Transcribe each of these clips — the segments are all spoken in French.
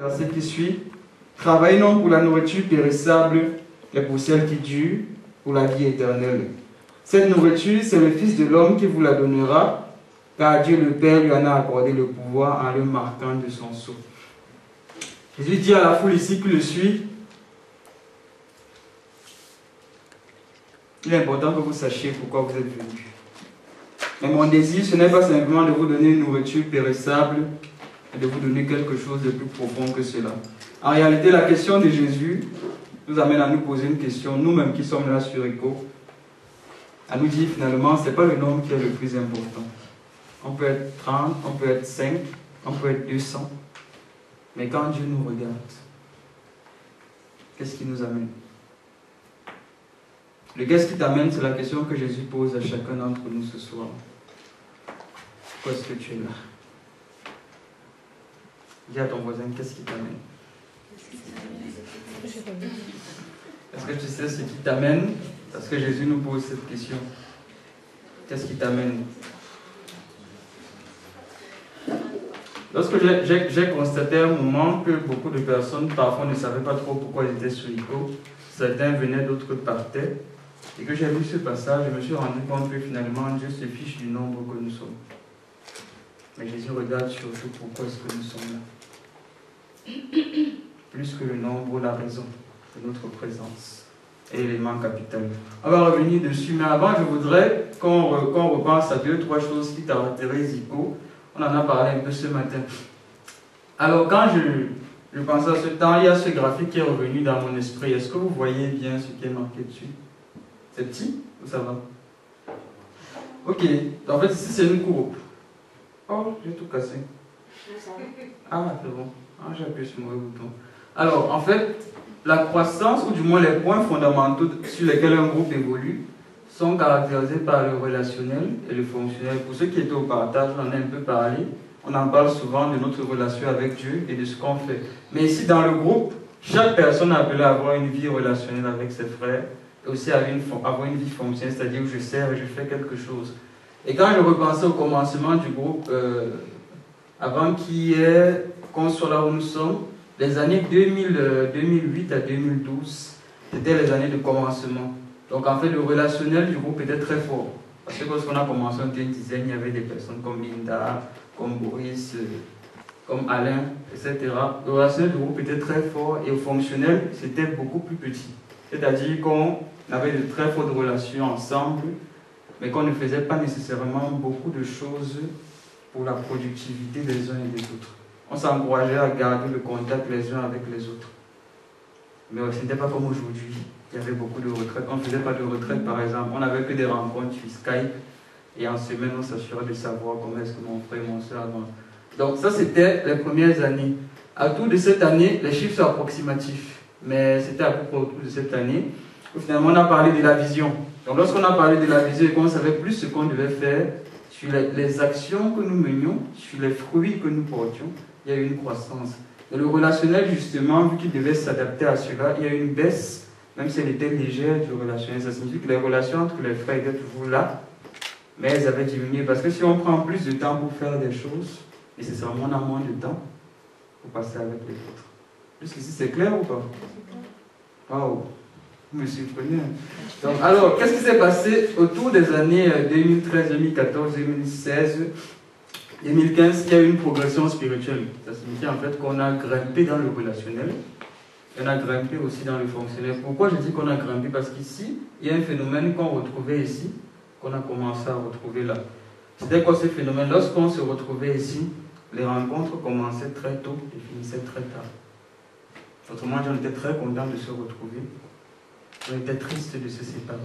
Verset qui suit. Travaillez non pour la nourriture périssable, mais pour celle qui dure, pour la vie éternelle. Cette nourriture, c'est le Fils de l'homme qui vous la donnera, car Dieu le Père lui en a accordé le pouvoir en le marquant de son sceau. Jésus dit à la foule ici qui le suit, il est important que vous sachiez pourquoi vous êtes venus. Mais mon désir, ce n'est pas simplement de vous donner une nourriture périssable, mais de vous donner quelque chose de plus profond que cela. En réalité, la question de Jésus nous amène à nous poser une question, nous-mêmes qui sommes là sur ECHO, à nous dire finalement, ce n'est pas le nombre qui est le plus important. On peut être 30, on peut être 5, on peut être 200, mais quand Dieu nous regarde, qu'est-ce qui nous amène? Le qu'est-ce qui t'amène, c'est la question que Jésus pose à chacun d'entre nous ce soir. Pourquoi est-ce que tu es là? Dis à ton voisin, qu'est-ce qui t'amène? Est-ce que tu sais ce qui t'amène? Parce que Jésus nous pose cette question. Qu'est-ce qui t'amène? Lorsque j'ai constaté à un moment que beaucoup de personnes parfois ne savaient pas trop pourquoi ils étaient sur ECHO, certains venaient, d'autres partaient, et que j'ai lu ce passage, je me suis rendu compte que finalement Dieu se fiche du nombre que nous sommes. Mais Jésus regarde surtout pourquoi est-ce que nous sommes là. Plus que le nombre, la raison de notre présence est l'élément capital. On va revenir dessus, mais avant je voudrais qu'on repense à 2-3 choses qui caractérisent ECHO. On en a parlé un peu ce matin. Alors quand je pensais à ce temps, il y a ce graphique qui est revenu dans mon esprit. Est-ce que vous voyez bien ce qui est marqué dessus? C'est petit ou ça va? Ok, en fait ici c'est une courbe. Oh, j'ai tout cassé. Ah, c'est bon. Ah, j'ai appuyé sur le mauvais bouton. Alors, en fait, la croissance, ou du moins les points fondamentaux sur lesquels un groupe évolue, sont caractérisés par le relationnel et le fonctionnel. Pour ceux qui étaient au partage, on en a un peu parlé. On en parle souvent de notre relation avec Dieu et de ce qu'on fait. Mais ici, dans le groupe, chaque personne est appelée à avoir une vie relationnelle avec ses frères et aussi avoir une vie fonctionnelle, c'est-à-dire où je sers et je fais quelque chose. Et quand je repensais au commencement du groupe, avant qu'on soit là où nous sommes, les années 2008 à 2012, c'était les années de commencement. Donc en fait, le relationnel du groupe était très fort. Parce que lorsqu'on a commencé, on était une dizaine, il y avait des personnes comme Linda, comme Boris, comme Alain, etc. Le relationnel du groupe était très fort et au fonctionnel, c'était beaucoup plus petit. C'est-à-dire qu'on avait de très fortes relations ensemble, mais qu'on ne faisait pas nécessairement beaucoup de choses pour la productivité des uns et des autres. On s'encourageait à garder le contact les uns avec les autres. Mais ce n'était pas comme aujourd'hui. Il y avait beaucoup de retraites. On ne faisait pas de retraite, par exemple. On n'avait que des rencontres sur Skype. Et en semaine, on s'assurait de savoir comment est-ce que mon frère et mon soeur avaient. Donc ça, c'était les premières années. À tout de cette année, les chiffres sont approximatifs. Mais c'était à peu près autour de cette année où finalement on a parlé de la vision. Donc lorsqu'on a parlé de la vision et qu'on savait plus ce qu'on devait faire, sur les actions que nous menions, sur les fruits que nous portions, il y a eu une croissance. Et le relationnel, justement, vu qu'il devait s'adapter à cela, il y a eu une baisse, même si elle était légère du relationnel. Ça signifie que les relations entre les frères étaient toujours là, mais elles avaient diminué. Parce que si on prend plus de temps pour faire des choses, nécessairement on a moins de temps pour passer avec les autres. Jusqu'ici, c'est clair ou pas? Waouh, vous me surprenez. Donc, alors, qu'est-ce qui s'est passé autour des années 2013, 2014, 2016 2015, il y a eu une progression spirituelle. Ça signifie en fait qu'on a grimpé dans le relationnel et on a grimpé aussi dans le fonctionnel. Pourquoi je dis qu'on a grimpé? Parce qu'ici, il y a un phénomène qu'on retrouvait ici, qu'on a commencé à retrouver là. C'était quoi ce phénomène? Lorsqu'on se retrouvait ici, les rencontres commençaient très tôt et finissaient très tard. Autrement dit, on était très content de se retrouver. On était triste de se séparer.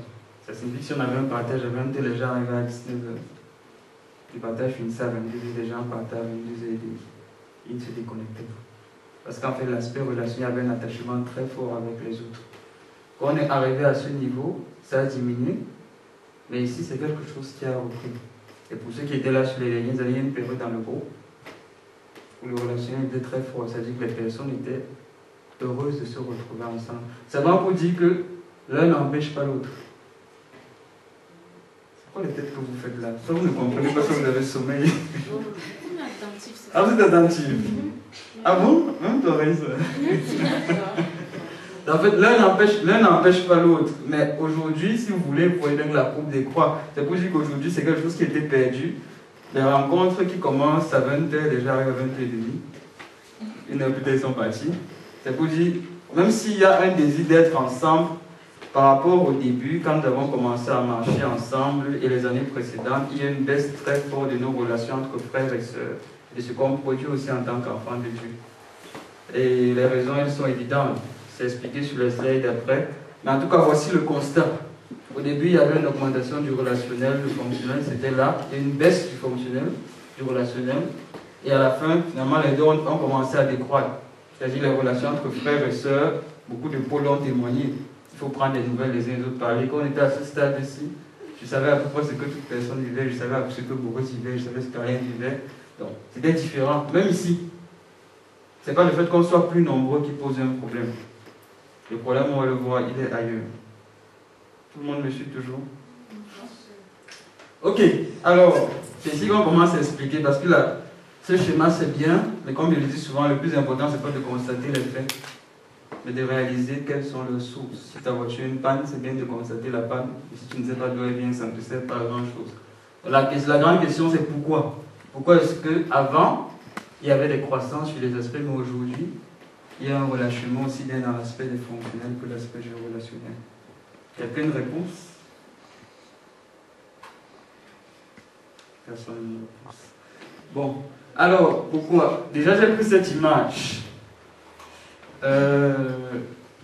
Ça signifie que si on avait un partage à 20h, les gens arrivaient à 19h. Le partage finissait à 22h, les gens partaient à 22h30. Ils ne se déconnectaient pas. Parce qu'en fait, l'aspect relationnel avait un attachement très fort avec les autres. Quand on est arrivé à ce niveau, ça a diminué. Mais ici, c'est quelque chose qui a repris. Et pour ceux qui étaient là sur les dernières années, il y a une période dans le groupe où le relationnel était très fort. C'est-à-dire que les personnes étaient heureuses de se retrouver ensemble. C'est vraiment pour dire que l'un n'empêche pas l'autre. C'est quoi les têtes que vous faites là? Ça, vous ne comprenez pas ça, vous avez sommeil. attentif. Ah, vous êtes attentif. Ah bon? Même toi, ça. En fait, l'un n'empêche pas l'autre. Mais aujourd'hui, si vous voulez, vous voyez bien la courbe des croix. C'est pour dire qu'aujourd'hui, c'est quelque chose qui était perdu. Les rencontres qui commencent à 20h, déjà arrivent à 20h30. Une heure plus tard, ils sont partis. C'est pour dire, même s'il y a un désir d'être ensemble, par rapport au début, quand nous avons commencé à marcher ensemble et les années précédentes, il y a une baisse très forte de nos relations entre frères et sœurs, de ce qu'on produit aussi en tant qu'enfants de Dieu. Et les raisons, elles sont évidentes. C'est expliqué sur les slides d'après. Mais en tout cas, voici le constat. Au début, il y avait une augmentation du relationnel, du fonctionnel, c'était là. Il y a une baisse du fonctionnel, du relationnel. Et à la fin, finalement, les deux ont commencé à décroître. C'est-à-dire les relations entre frères et sœurs, beaucoup de pôles ont témoigné. Il faut prendre des nouvelles les uns des autres, parler. Quand on était à ce stade-ci, je savais à peu près ce que toute personne vivait, je savais à peu près ce que beaucoup vivaient, je savais ce qu'Ariane vivait. Donc, c'était différent. Même ici, ce n'est pas le fait qu'on soit plus nombreux qui pose un problème. Le problème, on va le voir, il est ailleurs. Tout le monde me suit toujours? Ok, alors, c'est ici qu'on commence à expliquer, parce que là, ce schéma c'est bien, mais comme je le dis souvent, le plus important, c'est pas de constater les faits, mais de réaliser quelles sont leurs sources. Si ta voiture a une panne, c'est bien de constater la panne. Et si tu ne sais pas d'où elle vient, ça ne te sert pas à grand chose. La grande question, c'est pourquoi? Pourquoi est-ce qu'avant, il y avait des croissances sur les aspects, mais aujourd'hui, il y a un relâchement aussi bien dans l'aspect des fonctionnels que l'aspect géorelationnel? Il y a plein de réponses. Personne ne me réponse. Bon, alors, pourquoi? Déjà, j'ai pris cette image.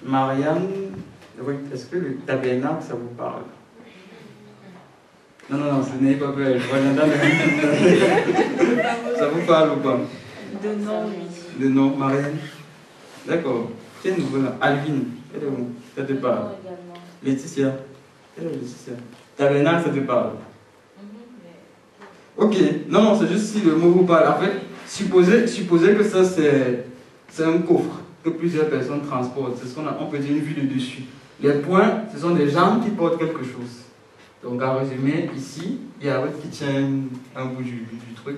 Marianne, oui, est-ce que le tabernacle, ça vous parle? Non, non, non, ce n'est pas peur, je reviens dans le Ça vous parle ou pas? De nom, oui. De nom, Marianne? D'accord. Quelle nouvelle? Alvin, elle est où? Ça te parle? Laetitia? Quelle est Laetitia? Tabernacle, ça te parle? Ok, non, non, c'est juste si le mot vous parle. En fait, supposez que ça c'est un coffre que plusieurs personnes transportent. C'est ce qu'on peut dire une vue de dessus. Les points, ce sont des gens qui portent quelque chose. Donc, en résumé, ici, il y a Ruth qui tient un bout du truc.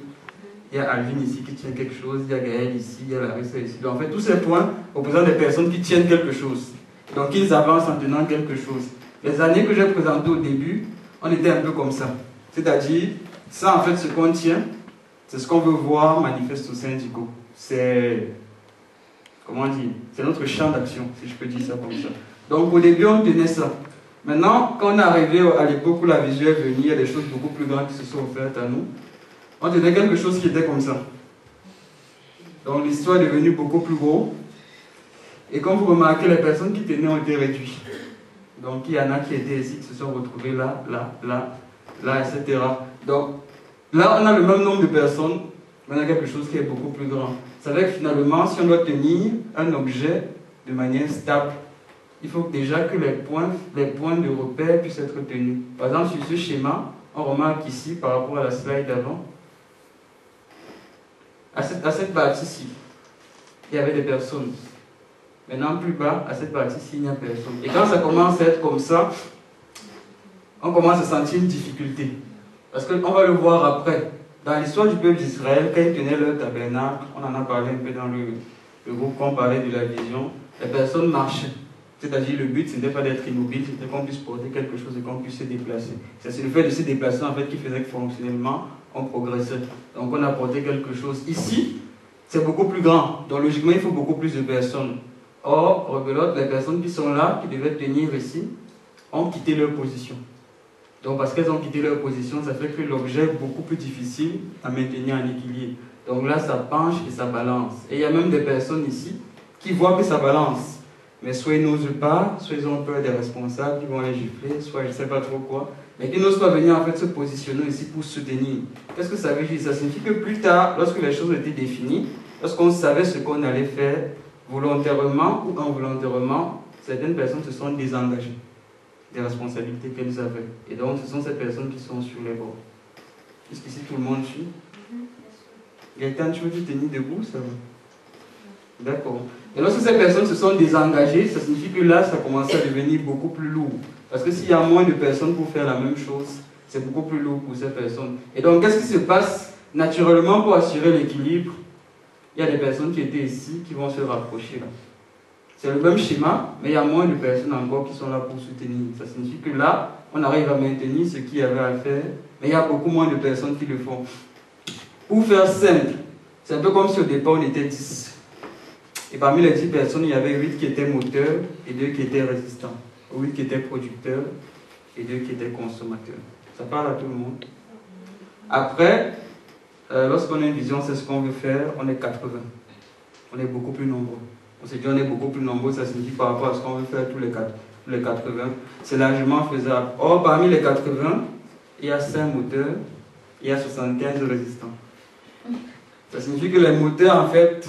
Il y a Alvin ici qui tient quelque chose. Il y a Gaël ici, il y a Larissa ici. Donc, en fait, tous ces points représentent des personnes qui tiennent quelque chose. Donc, ils avancent en tenant quelque chose. Les années que j'ai présentées au début, on était un peu comme ça. C'est-à-dire, ça, en fait, ce qu'on tient, c'est ce qu'on veut voir manifeste au syndicaux. C'est, comment dire, c'est notre champ d'action, si je peux dire ça comme ça. Donc, au début, on tenait ça. Maintenant, quand on est arrivé à l'époque où la vision est venue, il y a des choses beaucoup plus grandes qui se sont offertes à nous. On tenait quelque chose qui était comme ça. Donc, l'histoire est devenue beaucoup plus gros. Et comme vous remarquez, les personnes qui tenaient ont été réduites. Donc, il y en a qui étaient ici, qui se sont retrouvés là, etc. Donc, là, on a le même nombre de personnes, mais on a quelque chose qui est beaucoup plus grand. Ça veut dire que finalement, si on doit tenir un objet de manière stable, il faut déjà que les points de repère puissent être tenus. Par exemple, sur ce schéma, on remarque ici, par rapport à la slide d'avant, à cette partie-ci, il y avait des personnes. Maintenant, plus bas, à cette partie-ci, il n'y a personne. Et quand ça commence à être comme ça, on commence à sentir une difficulté. Parce qu'on va le voir après. Dans l'histoire du peuple d'Israël, quand ils tenaient leur tabernacle, on en a parlé un peu dans le groupe quand on parlait de la vision, les personnes marchaient. C'est-à-dire, le but, ce n'était pas d'être immobile, c'était qu'on puisse porter quelque chose et qu'on puisse se déplacer. C'est le fait de se déplacer, en fait, qui faisait que fonctionnellement, on progressait. Donc, on a porté quelque chose. Ici, c'est beaucoup plus grand. Donc, logiquement, il faut beaucoup plus de personnes. Or, rebelote, les personnes qui sont là, qui devaient tenir ici, ont quitté leur position. Donc, parce qu'elles ont quitté leur position, ça fait que l'objet est beaucoup plus difficile à maintenir en équilibre. Donc là, ça penche et ça balance. Et il y a même des personnes ici qui voient que ça balance. Mais soit ils n'osent pas, soit ils ont peur des responsables qui vont les gifler, soit je ne sais pas trop quoi. Mais qui n'osent pas venir en fait se positionner ici pour soutenir. Qu'est-ce que ça veut dire? Ça signifie que plus tard, lorsque les choses étaient définies, lorsqu'on savait ce qu'on allait faire, volontairement ou involontairement, certaines personnes se sont désengagées des responsabilités qu'elles avaient. Et donc, ce sont ces personnes qui sont sur les bords. Jusqu'ici, tout le monde suit. Gaëtan, tu veux te tenir debout, ça va? D'accord. Et lorsque ces personnes se sont désengagées, ça signifie que là, ça commence à devenir beaucoup plus lourd. Parce que s'il y a moins de personnes pour faire la même chose, c'est beaucoup plus lourd pour ces personnes. Et donc, qu'est-ce qui se passe naturellement, pour assurer l'équilibre, il y a des personnes qui étaient ici qui vont se rapprocher là. C'est le même schéma, mais il y a moins de personnes encore qui sont là pour soutenir. Ça signifie que là, on arrive à maintenir ce qu'il y avait à faire, mais il y a beaucoup moins de personnes qui le font. Pour faire simple, c'est un peu comme si au départ on était 10. Et parmi les 10 personnes, il y avait 8 qui étaient moteurs et 2 qui étaient résistants. 8 qui étaient producteurs et 2 qui étaient consommateurs. Ça parle à tout le monde. Après, lorsqu'on a une vision, c'est ce qu'on veut faire, on est 80. On est beaucoup plus nombreux. On s'est dit on est beaucoup plus nombreux, ça signifie par rapport à ce qu'on veut faire tous les 80. C'est largement faisable. Or, parmi les 80, il y a 5 moteurs, il y a 75 résistants. Ça signifie que les moteurs, en fait,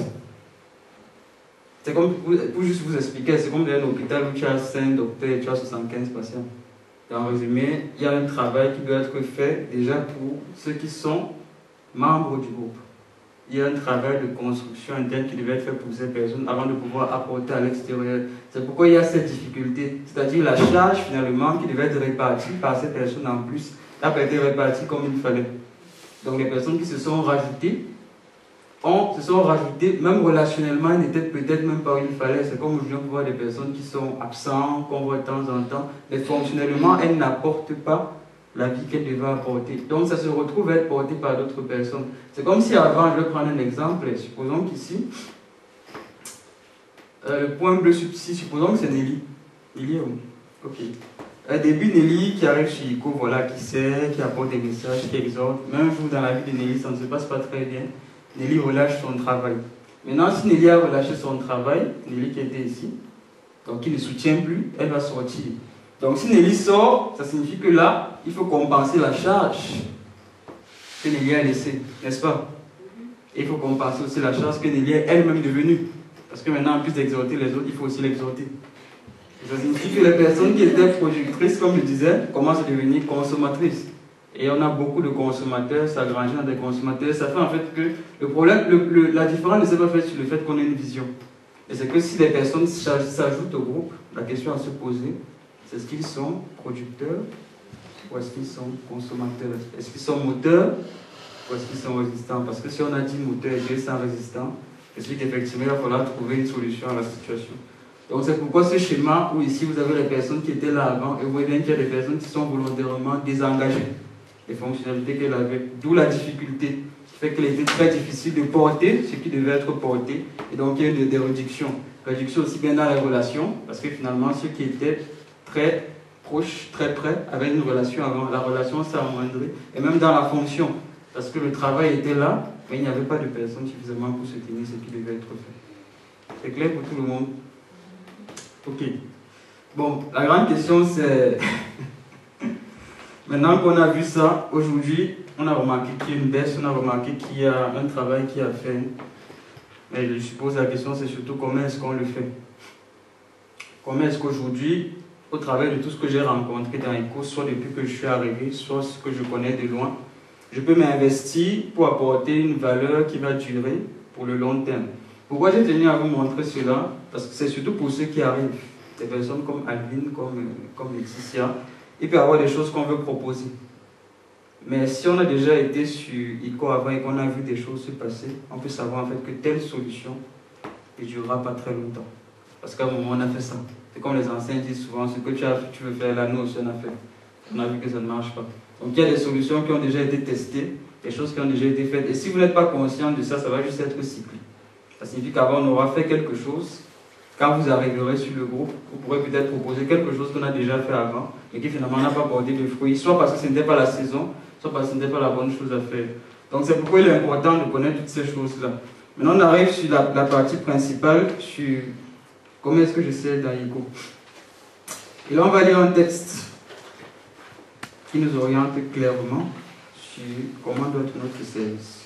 c'est comme, pour juste vous expliquer, c'est comme dans un hôpital où tu as 5 docteurs et tu as 75 patients. En résumé, il y a un travail qui doit être fait déjà pour ceux qui sont membres du groupe. Il y a un travail de construction interne qui devait être fait pour ces personnes avant de pouvoir apporter à l'extérieur. C'est pourquoi il y a cette difficulté. C'est-à-dire la charge finalement qui devait être répartie par ces personnes en plus n'a pas été répartie comme il fallait. Donc les personnes qui se sont rajoutées, même relationnellement, elles n'étaient peut-être même pas où il fallait. C'est comme aujourd'hui on voit des personnes qui sont absentes, qu'on voit de temps en temps, mais fonctionnellement, elles n'apportent pas la vie qu'elles devaient apporter. Donc ça se retrouve à être porté par d'autres personnes. C'est comme si avant, je vais prendre un exemple, supposons qu'ici, le point bleu ici, supposons que c'est Nelly. Nelly est où? Ok. Au début, Nelly qui arrive sur ICO, voilà, qui sert, qui apporte des messages, qui exhorte. Même un jour dans la vie de Nelly, ça ne se passe pas très bien. Nelly relâche son travail. Maintenant, si Nelly a relâché son travail, Nelly qui était ici, donc qui ne soutient plus, elle va sortir. Donc si Nelly sort, ça signifie que là, il faut compenser la charge que Nelly a laissée, n'est-ce pas? Et il faut compenser aussi la charge que Nelly est elle-même devenue. Parce que maintenant, en plus d'exhorter les autres, il faut aussi l'exhorter. Ça signifie que les personnes qui étaient productrices, comme je disais, commencent à devenir consommatrices. Et on a beaucoup de consommateurs, ça grandit dans des consommateurs. Ça fait en fait que le problème, la différence ne s'est pas faite sur le fait qu'on ait une vision. Et c'est que si les personnes s'ajoutent au groupe, la question à se poser, c'est est-ce qu'ils sont producteurs ou est-ce qu'ils sont consommateurs? Est-ce qu'ils sont moteurs ou est-ce qu'ils sont résistants? Parce que si on a 10 moteurs et 200 résistants, je sais qu'effectivement il va falloir trouver une solution à la situation. Donc c'est pourquoi ce schéma où ici vous avez les personnes qui étaient là avant et vous voyez bien qu'il y a des personnes qui sont volontairement désengagées des fonctionnalités qu'elles avaient. D'où la difficulté qui fait qu'il était très difficile de porter ce qui devait être porté. Et donc il y a eu des réductions. Réduction aussi bien dans les relations, parce que finalement ceux qui étaient très proches, très près, avaient une relation avant. La relation s'est amoindrie. Et même dans la fonction, parce que le travail était là, mais il n'y avait pas de personnes suffisamment pour soutenir ce qui devait être fait. C'est clair pour tout le monde? Ok. Bon, la grande question c'est... Maintenant qu'on a vu ça, aujourd'hui, on a remarqué qu'il y a une baisse, on a remarqué qu'il y a un travail qui a fait. Mais je suppose la question c'est surtout comment est-ce qu'on le fait. Comment est-ce qu'aujourd'hui, au travers de tout ce que j'ai rencontré dans ECO, soit depuis que je suis arrivé, soit ce que je connais de loin, je peux m'investir pour apporter une valeur qui va durer pour le long terme. Pourquoi j'ai tenu à vous montrer cela? Parce que c'est surtout pour ceux qui arrivent. Des personnes comme Alvin, comme Laetitia. Il peut y avoir des choses qu'on veut proposer. Mais si on a déjà été sur ICO avant et qu'on a vu des choses se passer, on peut savoir en fait que telle solution ne durera pas très longtemps. Parce qu'à un moment, on a fait ça. C'est comme les anciens disent souvent, ce que tu veux faire là, nous aussi on a fait. On a vu que ça ne marche pas. Donc il y a des solutions qui ont déjà été testées, des choses qui ont déjà été faites. Et si vous n'êtes pas conscient de ça, ça va juste être cyclique. Ça signifie qu'avant, on aura fait quelque chose. Quand vous arriverez sur le groupe, vous pourrez peut-être proposer quelque chose qu'on a déjà fait avant, mais qui finalement n'a pas porté de fruits, soit parce que ce n'était pas la saison, soit parce que ce n'était pas la bonne chose à faire. Donc c'est pourquoi il est important de connaître toutes ces choses-là. Maintenant, on arrive sur la partie principale, sur comment est-ce que je sais dans ICO. Et là, on va lire un texte qui nous oriente clairement sur comment doit être notre service.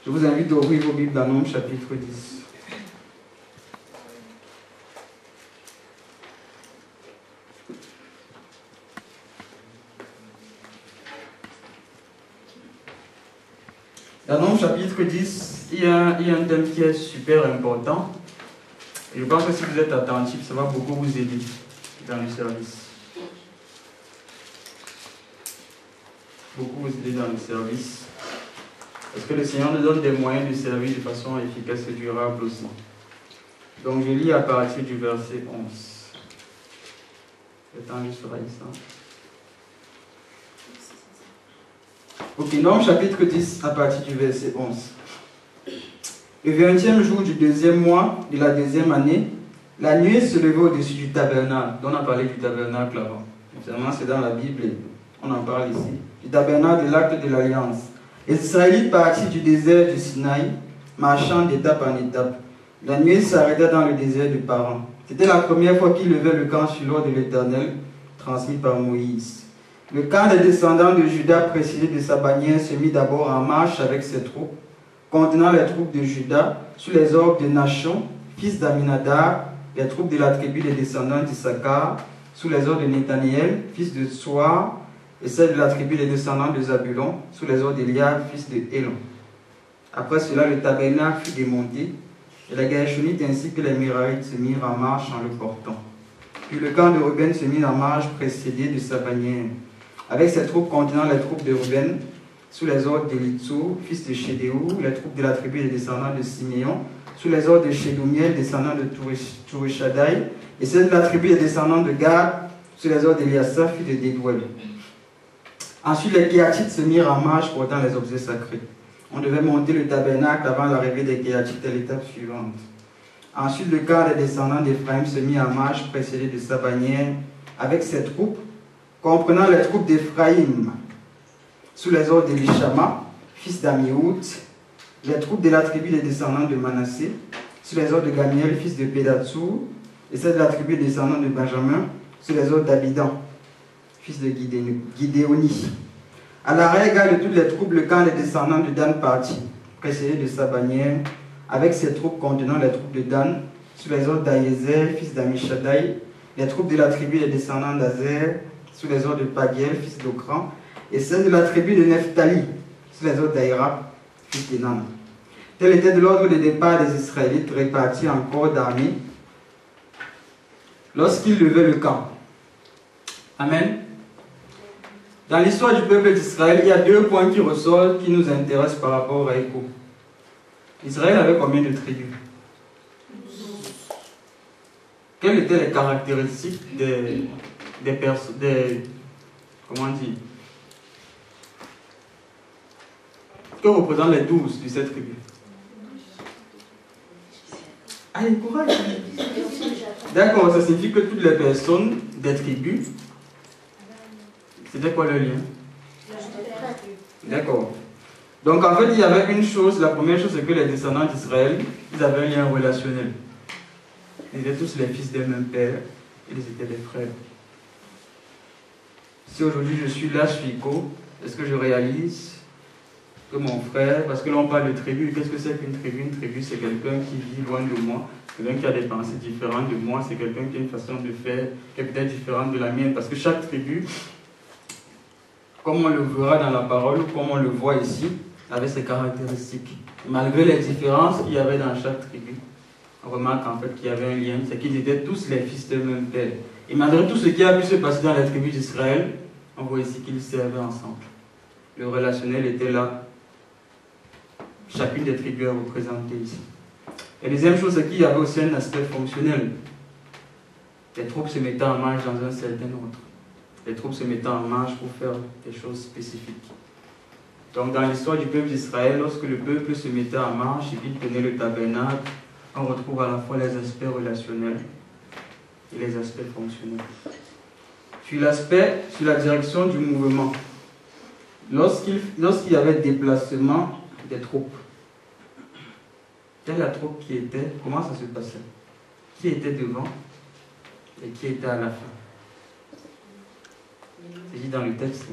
Je vous invite à ouvrir vos Bibles dans Nombres chapitre 10. Dans Nombres chapitre 10, il y a un thème qui est super important. Et je pense que si vous êtes attentif, ça va beaucoup vous aider dans le service. Beaucoup vous aider dans le service. Parce que le Seigneur nous donne des moyens de servir de façon efficace et durable aussi. Donc je lis à partir du verset 11. Le temps juste sur ça. Ok, Nombre chapitre 10 à partir du verset 11. Le 20e jour du 2e mois de la 2e année, la nuée se levait au-dessus du tabernacle. On a parlé du tabernacle avant. Finalement, c'est dans la Bible, on en parle ici. Du tabernacle de l'acte de l'Alliance. Les Israélites partirent du désert du Sinaï, marchant d'étape en étape. La nuée s'arrêta dans le désert de Paran. C'était la première fois qu'ils levaient le camp sur l'ordre de l'Éternel, transmis par Moïse. Le camp des descendants de Juda, précédé de sa bannière, se mit d'abord en marche avec ses troupes, contenant les troupes de Juda, sous les ordres de Nachon, fils d'Aminadab, les troupes de la tribu des descendants d'Issachar, sous les ordres de Nathaniel, fils de Soar, et celle de la tribu des descendants de Zabulon, sous les ordres d'Eliab, fils de Hélon. Après cela, le tabernacle fut démonté, et les Gershonites ainsi que les Mérarites se mirent en marche en le portant. Puis le camp de Ruben se mit en marche précédé de sa bannière, avec ses troupes contenant les troupes de Ruben, sous les ordres d'Élitsur, fils de Chédéou, les troupes de la tribu des descendants de Siméon, sous les ordres de Chédomiel, descendant de Tourishadai, et celle de la tribu des descendants de Gad, sous les ordres d'Eliasaph, fils de Dédouel. Ensuite, les Kéatites se mirent en marche portant les objets sacrés. On devait monter le tabernacle avant l'arrivée des Kéatites à l'étape suivante. Ensuite, le camp des descendants d'Éphraïm se mit en marche, précédé de sa bannière, avec ses troupes, comprenant les troupes d'Éphraïm, sous les ordres d'Élishama, fils d'Amiout, les troupes de la tribu des descendants de Manassé, sous les ordres de Gamiel, fils de Pédatsur, et celles de la tribu des descendants de Benjamin, sous les ordres d'Abidan, fils de Gidéoni. À l'arrière de toutes les troupes, le camp des descendants de Dan partit, précédé de sa bannière, avec ses troupes contenant les troupes de Dan, sous les ordres d'Aïezer, fils d'Amishadai, les troupes de la tribu des descendants d'Azer, sous les ordres de Pagiel, fils d'Okran, et celles de la tribu de Nephtali, sous les ordres d'Aïra, fils d'Enan. Tel était de l'ordre de départ des Israélites répartis en corps d'armée lorsqu'ils levaient le camp. Amen. Dans l'histoire du peuple d'Israël, il y a deux points qui ressortent, qui nous intéressent par rapport à Écho. Israël avait combien de tribus? Quelles étaient les caractéristiques des personnes, comment on dit? Que représentent les 12 de cette tribu? Allez, courage! D'accord, ça signifie que toutes les personnes des tribus, c'était quoi le lien? D'accord. Donc en fait, il y avait une chose, la première chose, c'est que les descendants d'Israël, ils avaient un lien relationnel. Ils étaient tous les fils d'un même père, ils étaient des frères. Si aujourd'hui je suis là, Suiko, est-ce que je réalise que mon frère, parce que là on parle de tribu, qu'est-ce que c'est qu'une tribu? Une tribu, c'est quelqu'un qui vit loin de moi, quelqu'un qui a des pensées différentes de moi, c'est quelqu'un qui a une façon de faire qui est peut-être différente de la mienne, parce que chaque tribu, comme on le verra dans la parole, ou comme on le voit ici, avait ses caractéristiques. Malgré les différences qu'il y avait dans chaque tribu, on remarque en fait qu'il y avait un lien, c'est qu'ils étaient tous les fils d'un même père. Et malgré tout ce qui a pu se passer dans les tribus d'Israël, on voit ici qu'ils servaient ensemble. Le relationnel était là. Chacune des tribus est représentée ici. Et la deuxième chose, c'est qu'il y avait aussi un aspect fonctionnel. Les troupes se mettaient en marche dans un certain ordre. Les troupes se mettaient en marche pour faire des choses spécifiques. Donc dans l'histoire du peuple d'Israël, lorsque le peuple se mettait en marche et qu'il tenait le tabernacle, on retrouve à la fois les aspects relationnels et les aspects fonctionnels. Sur l'aspect, sur la direction du mouvement, lorsqu'il y avait déplacement des troupes, quelle est la troupe qui était, comment ça se passait? Qui était devant et qui était à la fin? C'est dit dans le texte.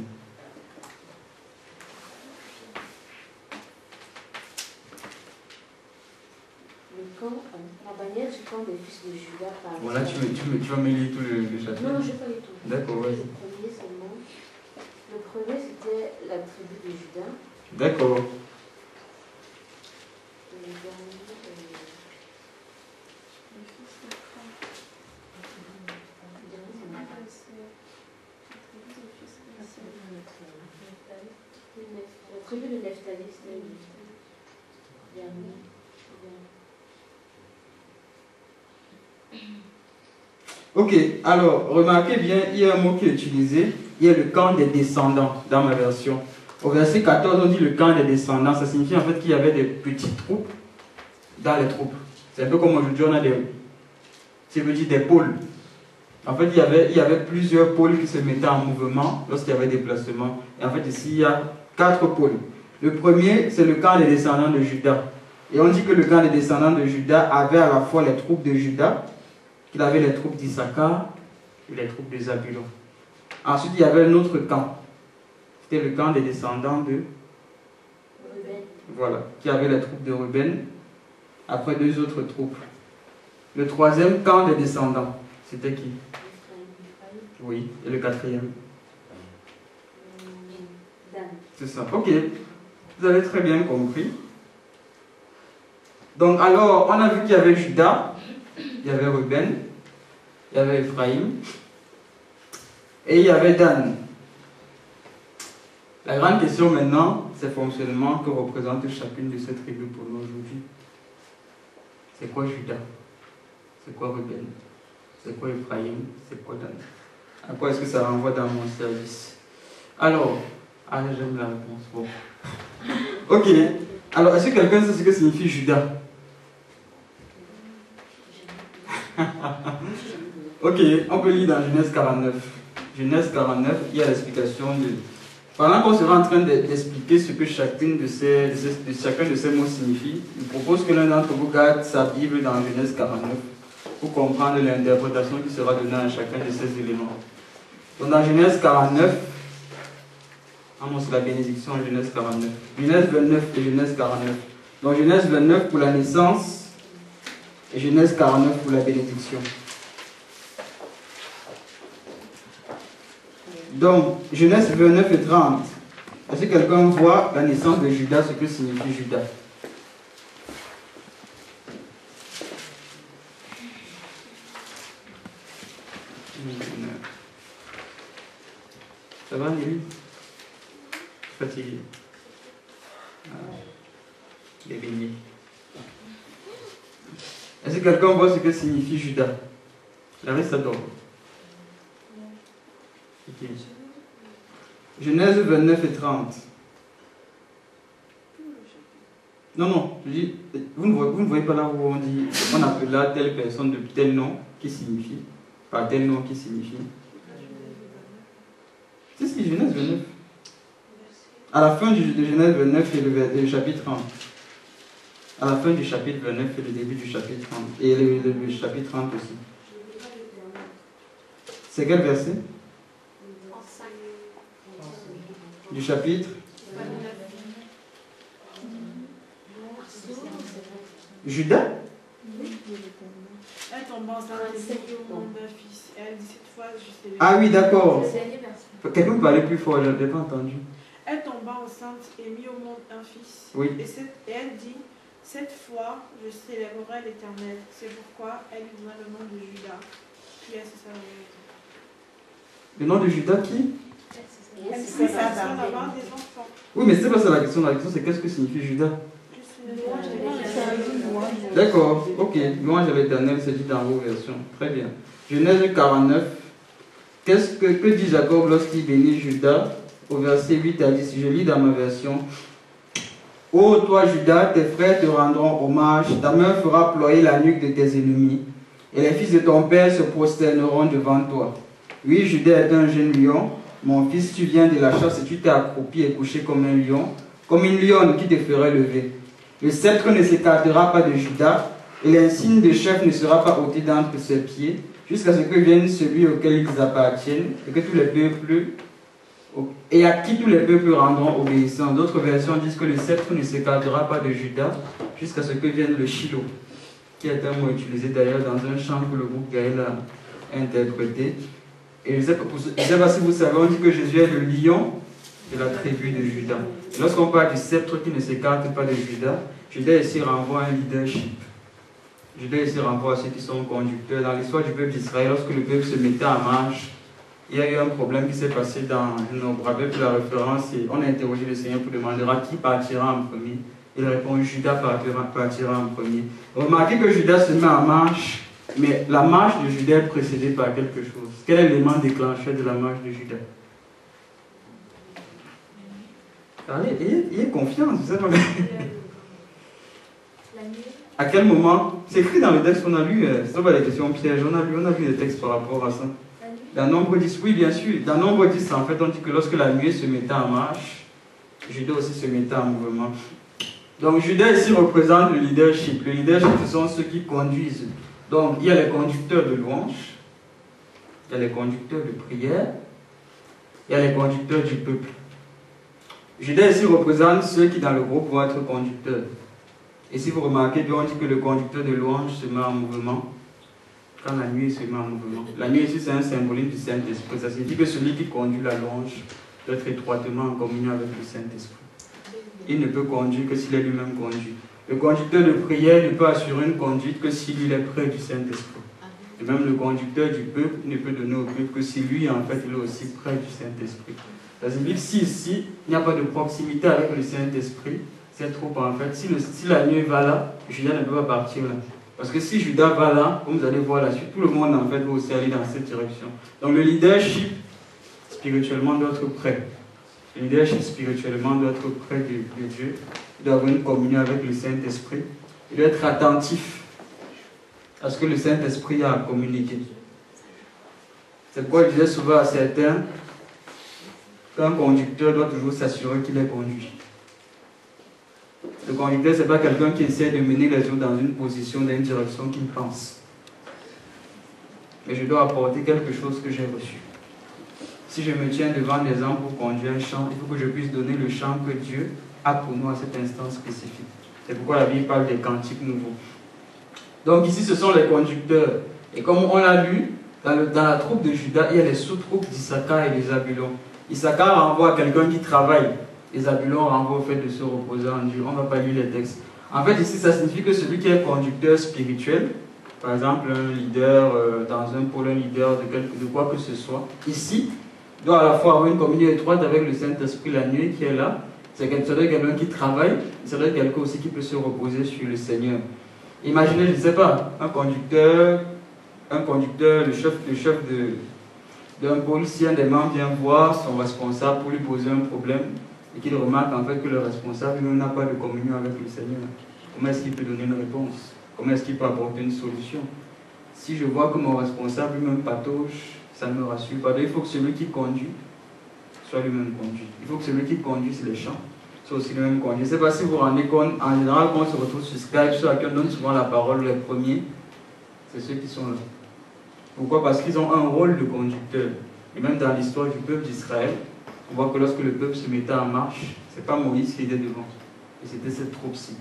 La bannière du camp des fils de Juda par Voilà, tu vas me lire tout le chapitre. Non, je n'ai pas lu tout. D'accord, vas-y. Le premier seulement. Le premier, c'était la tribu de Juda. D'accord. Le dernier, la tribu de Nephtali, c'était dernier. Ok, alors remarquez bien, il y a un mot qui est utilisé, il y a le camp des descendants dans ma version. Au verset 14, on dit le camp des descendants, ça signifie en fait qu'il y avait des petites troupes dans les troupes. C'est un peu comme aujourd'hui on a des pôles. En fait, il y avait plusieurs pôles qui se mettaient en mouvement lorsqu'il y avait des déplacements. Et en fait, ici, il y a 4 pôles. Le premier, c'est le camp des descendants de Juda. Et on dit que le camp des descendants de Juda avait à la fois les troupes de Juda, qu'il avait les troupes d'Issachar et les troupes de Zabulon. Ensuite, il y avait un autre camp. C'était le camp des descendants de Ruben. Voilà, qui avait les troupes de Ruben. Après, 2 autres troupes. Le troisième camp des descendants, c'était qui? Oui, et le quatrième? Dan. C'est ça, ok. Vous avez très bien compris. Donc, alors, on a vu qu'il y avait Juda, il y avait Ruben, il y avait Ephraïm, et il y avait Dan. La grande question maintenant, c'est fonctionnement que représente chacune de ces tribus pour nous aujourd'hui. C'est quoi Juda? C'est quoi Ruben? C'est quoi Ephraïm? C'est quoi Dan? À quoi est-ce que ça renvoie dans mon service? Alors, j'aime la réponse. Bon. Ok. Alors, est-ce que quelqu'un sait ce que signifie Juda? Ok, on peut lire dans Genèse 49. Genèse 49, il y a l'explication de... Pendant qu'on sera en train d'expliquer ce que chacun de ces mots signifie, il propose que l'un d'entre vous garde sa Bible dans Genèse 49 pour comprendre l'interprétation qui sera donnée à chacun de ces éléments. Donc dans Genèse 49, c'est la bénédiction en Genèse 49. Genèse 29 et Genèse 49. Donc Genèse 29 pour la naissance et Genèse 49 pour la bénédiction. Donc, Genèse 29 et 30. Est-ce que quelqu'un voit la naissance de Judas, ce que signifie Judas? Ça va, Nelly? Fatigué. Les beignets. Est-ce que quelqu'un voit ce que signifie Judas? La reste adore. Okay. Genèse 29 et 30. Non, je dis, vous ne voyez pas là où on dit, on appelle là telle personne de tel nom qui signifie, par tel nom qui signifie. C'est ce qui est Genèse 29. À la fin de Genèse 29 et le chapitre 30. À la fin du chapitre 29 et le début du chapitre 30. Et le chapitre 30 aussi. C'est quel verset? Du chapitre Judas? Elle tombe enceinte au nom d'un fils. Elle dit cette fois, je sais. Ah oui, d'accord. Quelqu'un peut parler plus fort, je n'ai pas entendu. Elle tomba enceinte et mit au monde un fils. Oui. Et elle dit, cette fois, je célébrerai l'Éternel. C'est pourquoi elle lui donna le nom de Judas. Puis elle se savait. Le nom de Judas qui? C'est ça, d'avoir des enfants. Oui, mais c'est pas ça la question. La question, c'est qu'est-ce que signifie Judas? D'accord, ok. Louange à l'Éternel, c'est dit dans vos versions. Très bien. Genèse 49. Que dit Jacob lorsqu'il bénit Judas? Au verset 8 à 10, je lis dans ma version. Ô toi, Judas, tes frères te rendront hommage, ta main fera ployer la nuque de tes ennemis, et les fils de ton père se prosterneront devant toi. Oui, Judas est un jeune lion. Mon fils, tu viens de la chasse et tu t'es accroupi et couché comme un lion, comme une lionne qui te ferait lever. Le sceptre ne s'écartera pas de Judas, et l'insigne de chef ne sera pas ôté d'entre ses pieds, jusqu'à ce que vienne celui auquel ils appartiennent, et que tous les peuples, et à qui tous les peuples rendront obéissance. D'autres versions disent que le sceptre ne s'écartera pas de Judas, jusqu'à ce que vienne le Shiloh, qui est un mot utilisé d'ailleurs dans un chant que le groupe Gaël a interprété. Et je ne sais pas si vous savez, on dit que Jésus est le lion de la tribu de Judas. Lorsqu'on parle du sceptre qui ne s'écarte pas de Judas, Judas ici renvoie à un leadership. Judas ici renvoie à ceux qui sont conducteurs. Dans l'histoire du peuple d'Israël, lorsque le peuple se mettait en marche il y a eu un problème qui s'est passé dans nos brevets pour la référence et on a interrogé le Seigneur pour demander à qui partira en premier. Il répond Judas partira en premier. Remarquez que Judas se met en marche, mais la marche de Judas est précédée par quelque chose. Quel est l'élément déclencheur de la marche de Judas? Allez, ayez confiance, vous savez. À quel moment? C'est écrit dans le texte qu'on a lu, ce n'est pas des questions pièges, on a vu des textes par rapport à ça. Dans Nombre 10, oui bien sûr, dans Nombre 10, en fait, on dit que lorsque la nuée se mettait en marche, Judas aussi se mettait en mouvement. Donc Judas ici représente le leadership. Le leadership, ce sont ceux qui conduisent. Donc il y a les conducteurs de louange, il y a les conducteurs de prière, il y a les conducteurs du peuple. Judas ici représente ceux qui dans le groupe vont être conducteurs. Et si vous remarquez bien, on dit que le conducteur de louange se met en mouvement quand la nuée se met en mouvement. La nuée ici c'est un symbolisme du Saint-Esprit. Ça signifie que celui qui conduit la louange doit être étroitement en communion avec le Saint-Esprit. Il ne peut conduire que s'il est lui-même conduit. Le conducteur de prière ne peut assurer une conduite que s'il est près du Saint-Esprit. Et même le conducteur du peuple ne peut donner au peuple que si lui, en fait, il est aussi près du Saint-Esprit. Ça signifie que si ici, il n'y a pas de proximité avec le Saint-Esprit, c'est trop en fait. Si la nuée va là, Judas ne peut pas partir là. Parce que si Judas va là, comme vous allez voir la suite, tout le monde en fait va aussi aller dans cette direction. Donc le leadership, spirituellement, doit être près. Le leadership spirituellement doit être près de Dieu. Il doit avoir une communion avec le Saint-Esprit. Il doit être attentif à ce que le Saint-Esprit a à communiquer. C'est pourquoi je disais souvent à certains qu'un conducteur doit toujours s'assurer qu'il est conduit. Le conducteur, ce n'est pas quelqu'un qui essaie de mener les autres dans une position, dans une direction qu'il pense. Mais je dois apporter quelque chose que j'ai reçu. Si je me tiens devant des gens pour conduire un chant, il faut que je puisse donner le chant que Dieu a pour nous à cet instant spécifique. C'est pourquoi la Bible parle des cantiques nouveaux. Donc ici, ce sont les conducteurs. Et comme on l'a lu, dans la troupe de Judas, il y a les sous-troupes d'Issachar et des Zabulon. Issachar renvoie à quelqu'un qui travaille. Les Zabulon renvoient au fait de se reposer en Dieu. On ne va pas lire les textes. En fait, ici, ça signifie que celui qui est conducteur spirituel, par exemple, un leader dans un pôle, un leader de quoi que ce soit, ici, doit à la fois avoir une communion étroite avec le Saint-Esprit la nuit qui est là. C'est quelqu'un qui travaille, c'est quelqu'un aussi qui peut se reposer sur le Seigneur. Imaginez, je ne sais pas, un conducteur, le chef d'un pôle, si un des membres vient voir son responsable pour lui poser un problème et qu'il remarque en fait que le responsable n'a pas de communion avec le Seigneur, comment est-ce qu'il peut donner une réponse? Comment est-ce qu'il peut apporter une solution? Si je vois que mon responsable lui-même patauge, ça ne me rassure pas. Donc, il faut que celui qui conduit soit lui-même conduit. Il faut que celui qui conduise les chants soit aussi lui-même conduit. Je ne sais pas si vous vous rendez compte, en général, quand on se retrouve sur Skype, ceux à qui on donne souvent la parole, les premiers, c'est ceux qui sont là. Pourquoi? Parce qu'ils ont un rôle de conducteur. Et même dans l'histoire du peuple d'Israël, on voit que lorsque le peuple se mettait en marche, ce n'est pas Moïse qui était devant, et c'était cette troupe-ci.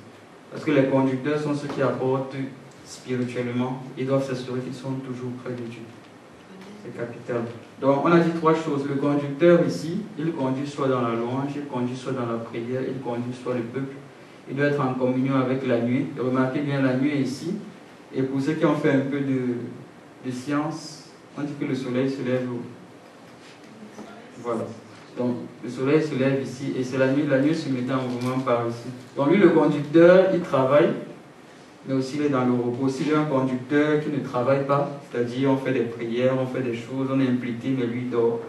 Parce que les conducteurs sont ceux qui apportent spirituellement, ils doivent s'assurer qu'ils sont toujours près de Dieu. C'est capital. Donc on a dit trois choses. Le conducteur ici, il conduit soit dans la louange, il conduit soit dans la prière, il conduit soit le peuple. Il doit être en communion avec la nuée. Et remarquez bien la nuée ici. Et pour ceux qui ont fait un peu de science, on dit que le soleil se lève où? Voilà. Donc le soleil se lève ici et c'est la nuit se met en mouvement par ici. Donc lui, le conducteur, il travaille, mais aussi il est dans le repos. S'il est un conducteur qui ne travaille pas, c'est-à-dire on fait des prières, on fait des choses, on est impliqué, mais lui dort.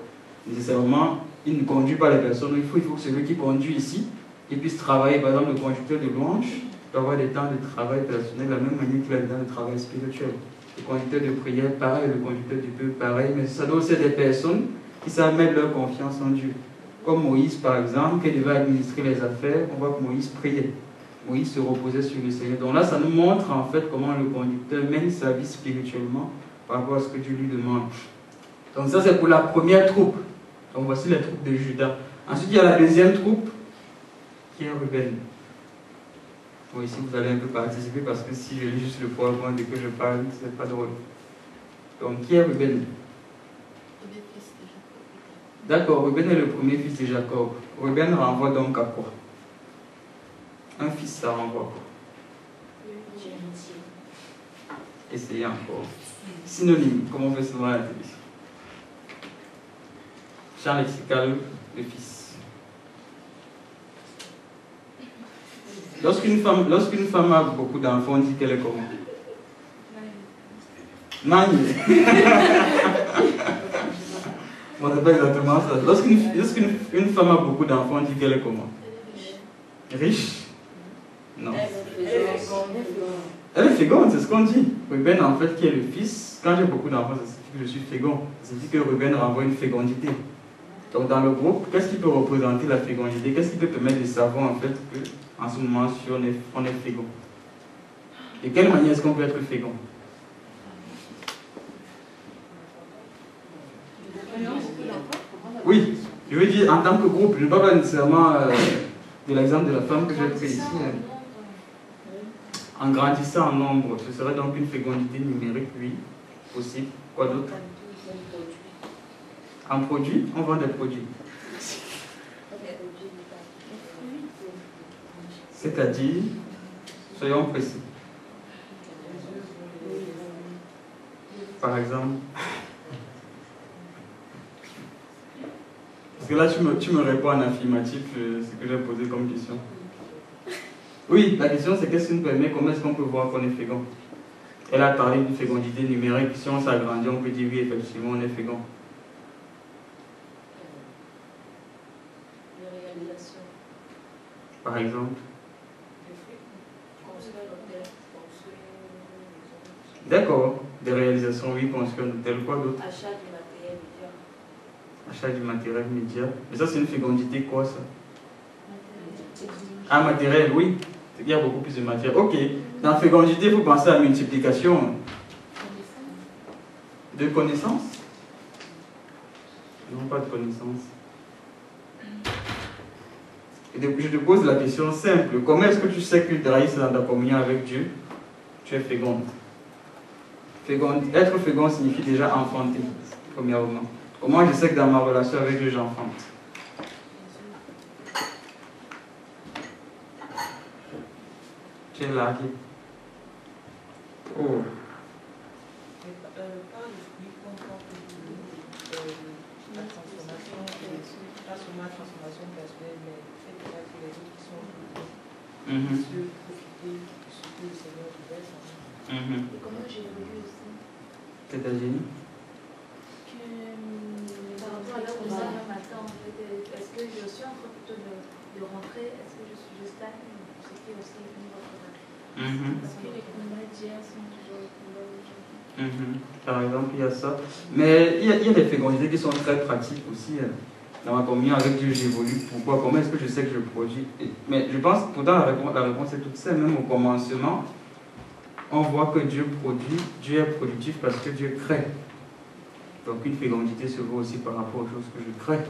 Nécessairement, il ne conduit pas les personnes. Il faut que celui qui conduit ici, il puisse travailler. Par exemple, le conducteur de louange doit avoir des temps de travail personnel, de la même manière qu'il a des temps de travail spirituel. Le conducteur de prière, pareil, le conducteur du peuple, pareil, mais ça doit aussi être des personnes qui savent mettre leur confiance en Dieu. Comme Moïse, par exemple, qui devait administrer les affaires, on voit que Moïse priait. Moïse se reposait sur le Seigneur. Donc là, ça nous montre en fait comment le conducteur mène sa vie spirituellement par rapport à ce que Dieu lui demande. Donc ça, c'est pour la première troupe. Donc voici les troupes de Judas. Ensuite, il y a la deuxième troupe, qui est Ruben. Bon, ici, vous allez un peu participer parce que si je lis juste le PowerPoint et que je parle, c'est pas drôle. Donc, qui est Ruben? D'accord, Ruben est le premier fils de Jacob. Ruben renvoie donc à quoi? Un fils, ça renvoie à quoi? Essayez encore. Synonyme, comme on fait souvent à la télévision. champ lexical, le fils. Lorsqu'une femme a beaucoup d'enfants, on dit qu'elle est comment? Magne. Bon, c'est pas exactement ça. Lorsqu'une femme a beaucoup d'enfants, on dit qu'elle est comment? Riche? Non. Elle est féconde, c'est ce qu'on dit. Ruben, en fait, qui est le fils, quand j'ai beaucoup d'enfants, ça signifie que je suis fécond. Ça signifie que Ruben renvoie une fécondité. Donc, dans le groupe, qu'est-ce qui peut représenter la fécondité? Qu'est-ce qui peut permettre de savoir, en fait, qu'en ce moment, on est fécond? De quelle manière est-ce qu'on peut être fécond? Oui, je veux dire, en tant que groupe, je ne parle pas nécessairement de l'exemple de la femme que j'ai pris ici. En grandissant en nombre, ce serait donc une fécondité numérique, oui, possible. Quoi d'autre? En produit, on vend des produits. C'est-à-dire, soyons précis. Par exemple. Parce que là, tu me réponds en affirmatif ce que j'ai posé comme question. Oui, la question c'est qu'est-ce qui nous permet, comment est-ce qu'on peut voir qu'on est fécond? Elle a parlé d'une fécondité numérique. Si on s'agrandit, on peut dire oui, effectivement, on est fécond. Les réalisations. Par exemple. D'accord, des réalisations, oui, construire un hôtel, quoi d'autre? Achat du matériel média. Achat du matériel média. Mais ça, c'est une fécondité quoi, ça? Ah, matériel, oui. Il y a beaucoup plus de matière. Ok. Dans fécondité, il faut penser à la multiplication. De connaissances? Non, pas de connaissances. Et je te pose la question simple. Comment est-ce que tu sais que tu réussis dans ta communion avec Dieu? Tu es féconde. Être fécond signifie déjà enfanter, premièrement. Comment je sais que dans ma relation avec Dieu, j'enfante? Tu es largué. Oh. La transformation personnelle, mais fait que les autres qui sont profiter de ce que le Seigneur vous laisse. Et comment j'évolue aussi? C'est-à-dire? Par rapport à l'heure de ça, matin, en fait, est-ce que je suis en train plutôt de rentrer? Est-ce que je stagne? C'était aussi une autre. Parce que les combats d'hier sont toujours les combats d'aujourd'hui. Par exemple, il y a ça. Mais il y a des fécondités qui sont très pratiques aussi. Dans ma communion avec Dieu, j'évolue. Pourquoi? Comment est-ce que je sais que je produis? Mais je pense, pourtant, la réponse est toute simple. Même au commencement, on voit que Dieu produit. Dieu est productif parce que Dieu crée. Donc une fécondité se voit aussi par rapport aux choses que je crée.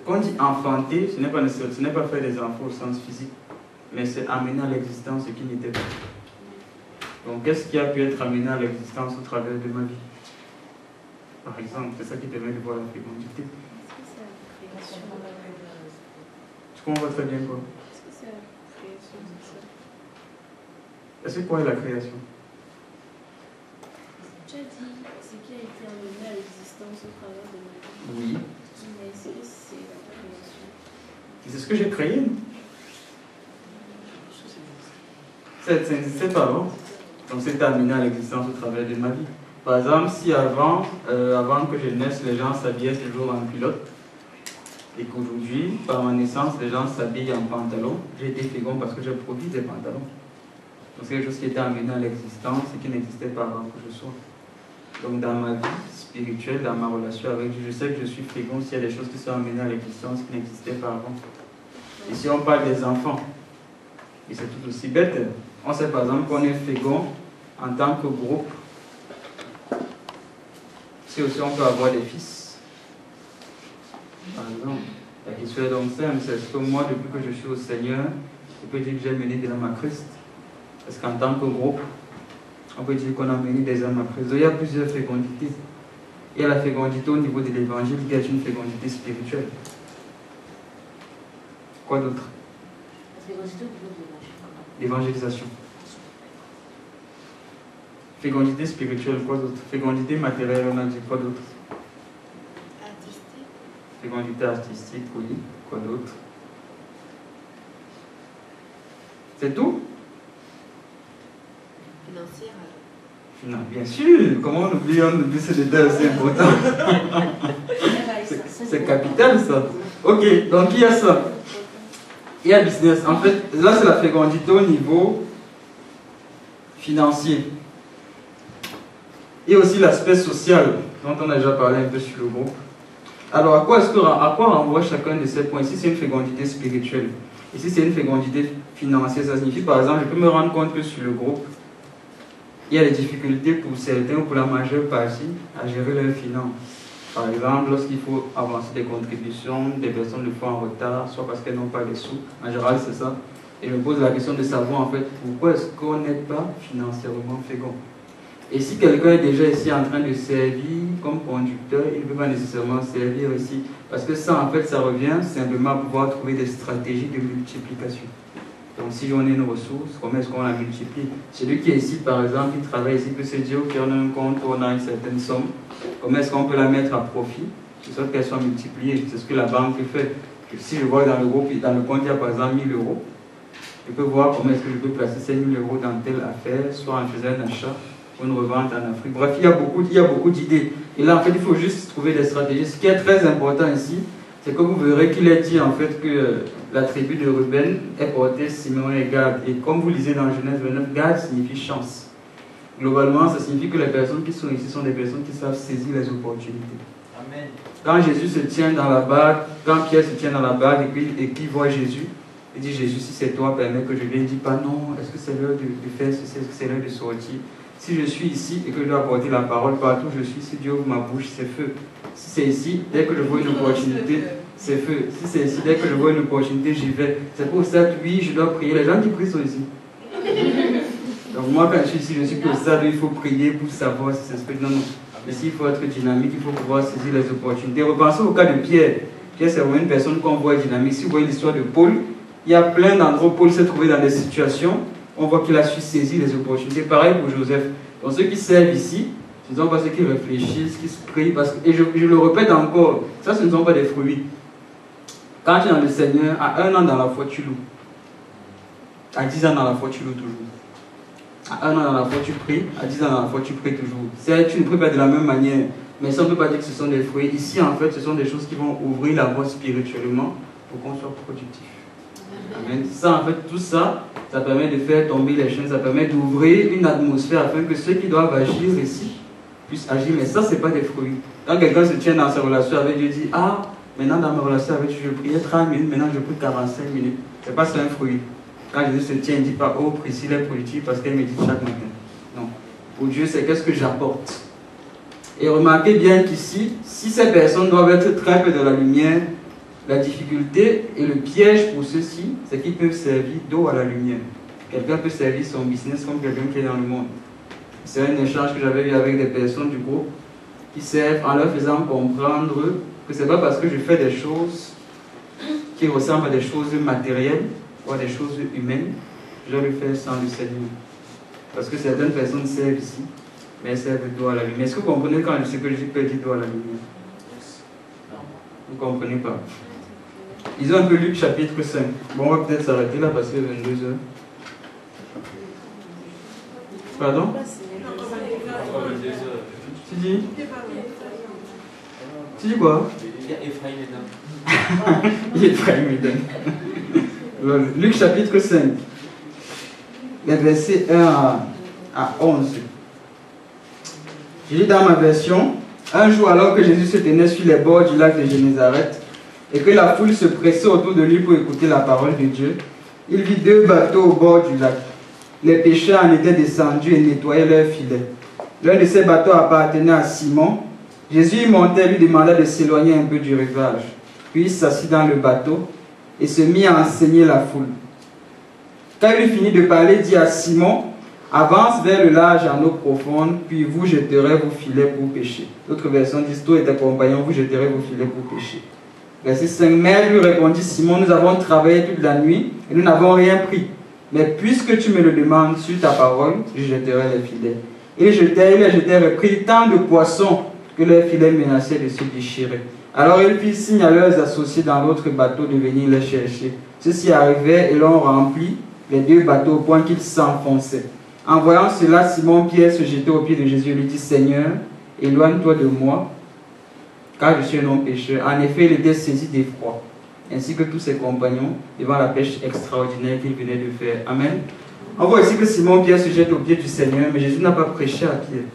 Quand on dit enfanter, ce n'est pas faire des enfants au sens physique, mais c'est amener à l'existence ce qui n'était pas. Donc qu'est-ce qui a pu être amené à l'existence au travers de ma vie? Par exemple, c'est ça qui permet de voir la fécondité. Tu comprends très bien quoi? Est-ce que c'est la création, c'est ça? Est-ce que quoi est la création? Tu as dit ce qui a été amené à l'existence au travers de ma vie. Oui. Mais est-ce que c'est la création? C'est ce que j'ai créé. C'est pas bon. Donc c'est amené à l'existence au travers de ma vie. Par exemple, si avant que je naisse, les gens s'habillaient toujours en culotte, et qu'aujourd'hui, par ma naissance, les gens s'habillent en pantalon, j'ai été fécond parce que j'ai produit des pantalons. Donc c'est quelque chose qui était amené à l'existence et qui n'existait pas avant que je sois. Donc dans ma vie spirituelle, dans ma relation avec Dieu, je sais que je suis fécond s'il y a des choses qui sont amenées à l'existence qui n'existaient pas avant. Et si on parle des enfants, et c'est tout aussi bête, on sait par exemple qu'on est fécond en tant que groupe. Si aussi on peut avoir des fils. Par exemple, la question est donc simple, c'est est-ce que moi, depuis que je suis au Seigneur, je peux dire que j'ai mené des hommes à Christ? Parce qu'en tant que groupe, on peut dire qu'on a mené des hommes à Christ. Donc, il y a plusieurs fécondités. Il y a la fécondité au niveau de l'évangile qui est une fécondité spirituelle. Quoi d'autre? L'évangélisation. Fécondité spirituelle, quoi d'autre? Fécondité matérielle, on a dit quoi d'autre? Fécondité artistique, oui. Quoi d'autre? C'est tout? Financière. Non, bien sûr. Comment on oublie ces détails aussi importants? C'est capital, ça. Ok, donc il y a ça. Il y a business. En fait, là, c'est la fécondité au niveau financier. Et aussi l'aspect social, dont on a déjà parlé un peu sur le groupe. Alors, à quoi renvoie chacun de ces points? Ici, c'est une fécondité spirituelle. Ici, c'est une fécondité financière. Ça signifie, par exemple, je peux me rendre compte que sur le groupe, il y a des difficultés pour certains ou pour la majeure partie à gérer leurs finances. Par exemple, lorsqu'il faut avancer des contributions, des personnes le font en retard, soit parce qu'elles n'ont pas les sous. En général, c'est ça. Et je me pose la question de savoir, en fait, pourquoi est-ce qu'on n'est pas financièrement fécond? Et si quelqu'un est déjà ici en train de servir comme conducteur, il ne peut pas nécessairement servir ici. Parce que ça, en fait, ça revient simplement à pouvoir trouver des stratégies de multiplication. Donc, si on a une ressource, comment est-ce qu'on la multiplie? Celui qui est ici, par exemple, qui travaille ici, peut se dire, ok, on a un compte, on a une certaine somme. Comment est-ce qu'on peut la mettre à profit, de sorte qu'elle soit multipliée? C'est ce que la banque fait. Si je vois dans le groupe, dans le compte, il y a par exemple 1000 euros, je peux voir comment est-ce que je peux placer ces 1000 euros dans telle affaire, soit en faisant un achat ou une revente en Afrique. Bref, il y a beaucoup d'idées. Et là, en fait, il faut juste trouver des stratégies. Ce qui est très important ici, c'est que vous verrez qu'il est dit en fait que la tribu de Ruben est portée Simeon et Gad. Et comme vous lisez dans Genèse 29, Gad signifie chance. Globalement, ça signifie que les personnes qui sont ici sont des personnes qui savent saisir les opportunités. Amen. Quand Jésus se tient dans la barque, quand Pierre se tient dans la barque et qu'il voit Jésus, il dit, Jésus, si c'est toi, permets que je vienne. Il ne dit pas non, est-ce que c'est l'heure de faire ceci, est-ce que c'est l'heure de sortir? Si je suis ici et que je dois apporter la parole partout où je suis, si Dieu ouvre ma bouche, c'est feu. Si c'est ici, dès que je vois une opportunité, c'est feu. Si c'est ici, dès que je vois une opportunité, j'y vais. C'est pour ça que oui, je dois prier. Les gens qui prient sont ici. Donc moi, quand je suis ici, je suis que ça, il faut prier pour savoir si c'est ce que... Non, non. Ici, il faut être dynamique, il faut pouvoir saisir les opportunités. Repensez au cas de Pierre. Pierre, c'est vraiment une personne qu'on voit dynamique. Si vous voyez l'histoire de Paul, il y a plein d'endroits où Paul s'est trouvé dans des situations. On voit qu'il a su saisir les opportunités. Pareil pour Joseph. Donc ceux qui servent ici, ce ne sont pas ceux qui réfléchissent, qui se prient. Et je le répète encore, ça ce ne sont pas des fruits. Quand tu es dans le Seigneur, à 1 an dans la foi, tu loues. À 10 ans dans la foi, tu loues toujours. À 1 an dans la foi, tu pries. À 10 ans dans la foi, tu pries toujours. Certes, tu ne pries pas de la même manière. Mais ça, on ne peut pas dire que ce sont des fruits. Ici, en fait, ce sont des choses qui vont ouvrir la voie spirituellement pour qu'on soit productif. Amen. Ça, en fait, tout ça, ça permet de faire tomber les chaînes, ça permet d'ouvrir une atmosphère afin que ceux qui doivent agir ici puissent agir. Mais ça, ce n'est pas des fruits. Quand quelqu'un se tient dans sa relation avec Dieu, dit, ah, maintenant dans ma relation avec Dieu, je priais 30 minutes, maintenant je prie 45 minutes. Ce n'est pas ça un fruit. Quand Jésus se tient, il ne dit pas, oh, Priscille est productive parce qu'elle médite chaque matin. Non. Pour Dieu, c'est qu'est-ce que j'apporte. Et remarquez bien qu'ici, si ces personnes doivent être très peu dans la lumière, la difficulté et le piège pour ceux-ci, c'est qu'ils peuvent servir d'eau à la lumière. Quelqu'un peut servir son business comme quelqu'un qui est dans le monde. C'est un échange que j'avais eu avec des personnes du groupe qui servent en leur faisant comprendre que ce n'est pas parce que je fais des choses qui ressemblent à des choses matérielles ou à des choses humaines, je dois le faire sans le Seigneur. Parce que certaines personnes servent ici, mais elles servent d'eau à la lumière. Est-ce que vous comprenez quand je sais que je peux dire d'eau à la lumière? Vous ne comprenez pas? Ils ont un peu Luc chapitre 5. Bon, on va peut-être s'arrêter là parce que 22 heures. Pardon? Tu dis? Tu dis quoi? Il y a Ephraim dedans. Il y a Ephraim dedans. Luc chapitre 5. Les versets 1 à 11. Je lis dans ma version. Un jour, alors que Jésus se tenait sur les bords du lac de Génézareth, et que la foule se pressait autour de lui pour écouter la parole de Dieu, il vit 2 bateaux au bord du lac. Les pêcheurs en étaient descendus et nettoyaient leurs filets. L'un de ces bateaux appartenait à Simon. Jésus y montait et lui demanda de s'éloigner un peu du rivage. Puis il s'assit dans le bateau et se mit à enseigner la foule. Quand il eut fini de parler, il dit à Simon, « Avance vers le large en eau profonde, puis vous jetterez vos filets pour pêcher. » D'autres versions disent, « Toi et tes compagnons, vous jetterez vos filets pour pêcher. » Verset 5, mais lui répondit, Simon, nous avons travaillé toute la nuit et nous n'avons rien pris. Mais puisque tu me le demandes sur ta parole, je jetterai les filets. Et il les jetait, reprit tant de poissons que leurs filets menaçaient de se déchirer. Alors ils firent signe à leurs associés dans l'autre bateau de venir les chercher. Ceux-ci arrivaient et l'ont rempli les 2 bateaux au point qu'ils s'enfonçaient. En voyant cela, Simon-Pierre se jetait aux pieds de Jésus et lui dit, Seigneur, éloigne-toi de moi, car je suis un homme pécheur. En effet, il était saisi d'effroi, ainsi que tous ses compagnons, devant la pêche extraordinaire qu'il venait de faire. Amen. On voit ici que Simon-Pierre se jette aux pieds du Seigneur, mais Jésus n'a pas prêché à Pierre.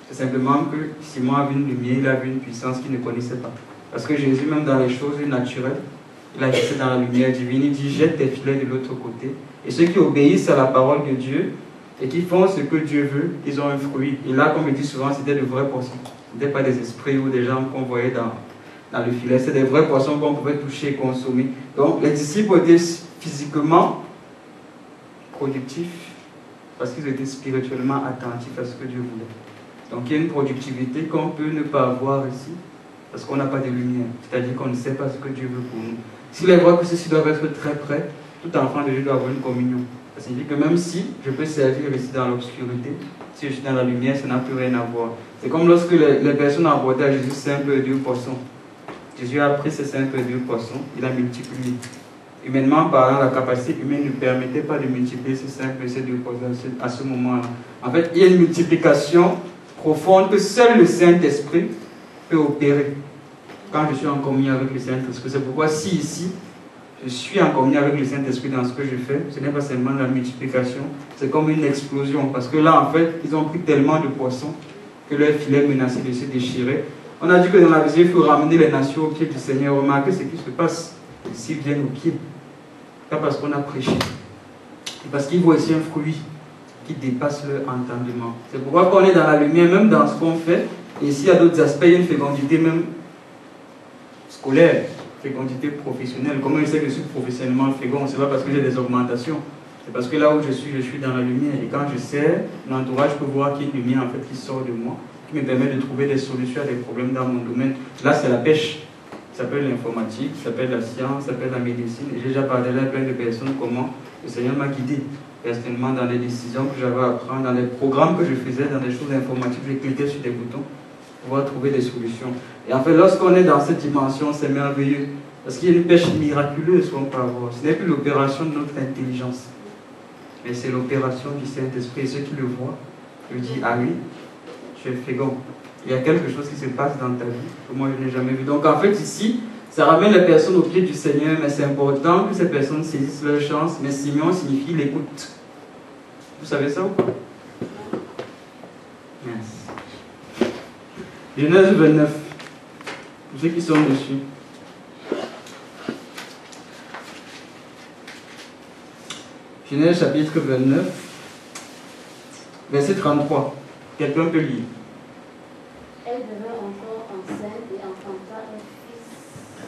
C'est simplement que Simon a vu une lumière, il a vu une puissance qu'il ne connaissait pas. Parce que Jésus, même dans les choses naturelles, il a agissait dans la lumière divine, il dit, jette tes filets de l'autre côté. Et ceux qui obéissent à la parole de Dieu et qui font ce que Dieu veut, ils ont un fruit. Et là, comme je dis souvent, c'était de vrais poissons. Ce n'était pas des esprits ou des gens qu'on voyait dans le filet. C'est des vrais poissons qu'on pouvait toucher et consommer. Donc, les disciples étaient physiquement productifs parce qu'ils étaient spirituellement attentifs à ce que Dieu voulait. Donc, il y a une productivité qu'on peut ne pas avoir ici parce qu'on n'a pas de lumière. C'est-à-dire qu'on ne sait pas ce que Dieu veut pour nous. S'il est vrai que ceci doit être très près, tout enfant de Dieu doit avoir une communion. Ça signifie que même si je peux servir ici dans l'obscurité, si je suis dans la lumière, ça n'a plus rien à voir. C'est comme lorsque les personnes ont apporté à Jésus 5 peu et 2 poissons. Jésus a pris ces 5 peu et 2 poissons, il a multiplié. Humainement parlant, la capacité humaine ne permettait pas de multiplier ces 5 peu et ces 2 poissons à ce moment-là. En fait, il y a une multiplication profonde que seul le Saint-Esprit peut opérer quand je suis en communion avec le Saint-Esprit. C'est pourquoi si ici, je suis en communion avec le Saint-Esprit dans ce que je fais, ce n'est pas seulement la multiplication, c'est comme une explosion. Parce que là, en fait, ils ont pris tellement de poissons que leur filet menaçait de se déchirer. On a dit que dans la vision, il faut ramener les nations au pied du Seigneur. Remarquez ce qui se passe s'ils viennent au pied. Pas parce qu'on a prêché, c'est parce qu'ils voient ici un fruit qui dépasse leur entendement. C'est pourquoi quand on est dans la lumière, même dans ce qu'on fait, et ici il y a d'autres aspects, il y a une fécondité même scolaire, fécondité professionnelle. Comment je sais que je suis professionnellement fécond? Ce n'est pas parce que j'ai des augmentations, c'est parce que là où je suis dans la lumière. Et quand je sers, l'entourage peut voir qu'il y a une lumière en fait qui sort de moi, qui me permet de trouver des solutions à des problèmes dans mon domaine. Là, c'est la pêche. Ça s'appelle l'informatique, ça s'appelle la science, ça s'appelle la médecine. Et j'ai déjà parlé à plein de personnes comment le Seigneur m'a guidé personnellement dans les décisions que j'avais à prendre, dans les programmes que je faisais, dans des choses informatiques. Je cliquais sur des boutons pour pouvoir trouver des solutions. Et en fait, lorsqu'on est dans cette dimension, c'est merveilleux. Parce qu'il y a une pêche miraculeuse qu'on peut avoir. Ce n'est plus l'opération de notre intelligence, mais c'est l'opération du Saint-Esprit. Et ceux qui le voient, lui disent, ah oui, tu es fécond. Il y a quelque chose qui se passe dans ta vie que moi je n'ai jamais vu. Donc en fait ici, ça ramène les personnes au pied du Seigneur, mais c'est important que ces personnes saisissent leur chance. Mais Simeon signifie l'écoute. Vous savez ça ou pas? Yes. Genèse 29. Pour ceux qui sont dessus. Genèse chapitre 29, verset 33. Quelqu'un peut lire. Elle devint encore enceinte et enfanta un fils.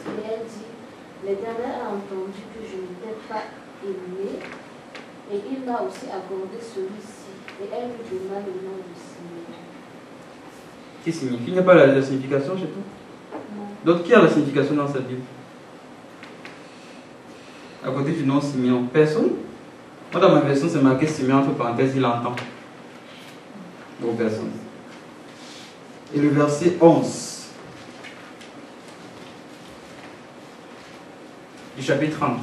Et elle dit, l'Éternel a entendu que je n'étais pas aimée, et il m'a aussi accordé celui-ci. Et elle lui donna le nom de Simeon. Qui signifie? Il n'y a pas la signification chez toi? Non. Donc qui a la signification dans cette Bible? À côté du nom Simeon, personne? Moi dans ma version c'est marqué Simeon entre parenthèses, il entend. Donc personne. Et le verset 11 du chapitre 30.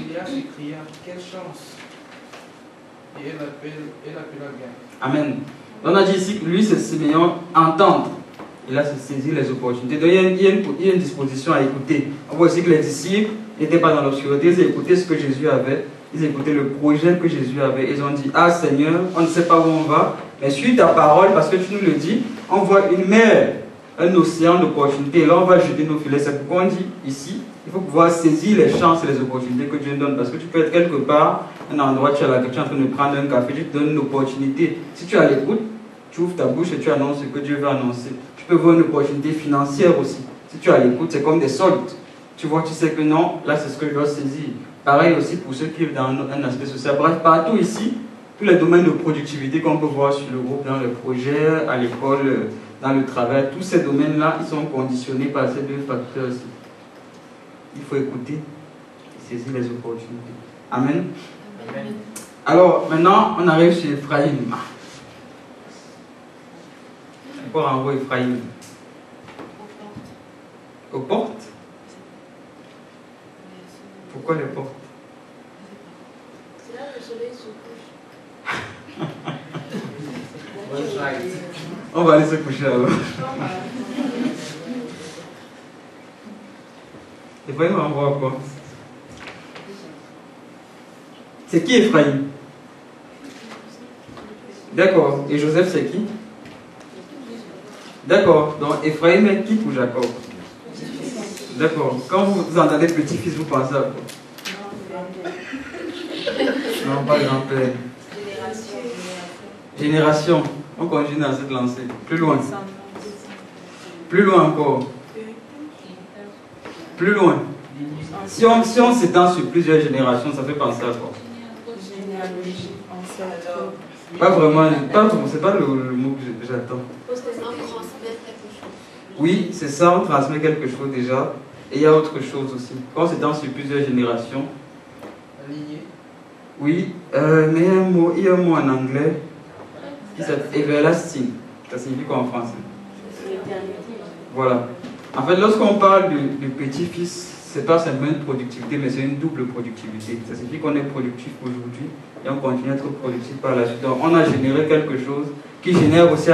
Léa s'écria, quelle chance! Et elle appela bien. Amen. On a dit ici que lui, c'est Simeon, entendre. Et là, c'est saisir les opportunités. Donc, il y a une disposition à écouter. On voit aussi que les disciples n'étaient pas dans l'obscurité, ils écoutaient ce que Jésus avait. Ils écoutaient le projet que Jésus avait. Ils ont dit, ah Seigneur, on ne sait pas où on va, mais suis ta parole, parce que tu nous le dis, on voit une mer, un océan d'opportunités, et là on va jeter nos filets. C'est pourquoi on dit ici, il faut pouvoir saisir les chances et les opportunités que Dieu donne, parce que tu peux être quelque part, un endroit, tu es en train de prendre un café, tu te donnes une opportunité. Si tu as l'écoute, tu ouvres ta bouche et tu annonces ce que Dieu veut annoncer. Tu peux voir une opportunité financière aussi. Si tu as l'écoute, c'est comme des soldes. Tu vois, tu sais que non, là c'est ce que je dois saisir. Pareil aussi pour ceux qui vivent dans un aspect social. Bref, partout ici, tous les domaines de productivité qu'on peut voir sur le groupe, dans le projet, à l'école, dans le travail, tous ces domaines-là, ils sont conditionnés par ces deux facteurs-ci. Il faut écouter et saisir les opportunités. Amen. Amen. Alors, maintenant, on arrive chez Ephraim. Encore en haut, Ephraim. Aux portes? Pourquoi les portes? C'est là où le soleil se couche. On va aller se coucher alors. Ephraim envoie quoi? C'est qui Ephraim? D'accord. Et Joseph, c'est qui? D'accord. Donc Ephraim est qui pour Jacob? D'accord. Quand vous entendez petit-fils, vous pensez à quoi? Non, pas grand-père. Génération. On continue dans cette lancée. Plus loin. Plus loin encore. Plus loin. Si on s'étend sur plusieurs générations, ça fait penser à quoi? Pas vraiment, c'est pas le mot que j'attends. Oui, c'est ça, on transmet quelque chose déjà. Et il y a autre chose aussi. Quand on s'étend sur plusieurs générations. Aligné. Oui, mais il y a un mot en anglais qui s'appelle everlasting. Ça signifie quoi en français? Voilà. En fait, lorsqu'on parle de petit-fils, c'est pas simplement une productivité, mais c'est une double productivité. Ça signifie qu'on est productif aujourd'hui et on continue à être productif par la suite. Donc, on a généré quelque chose qui génère aussi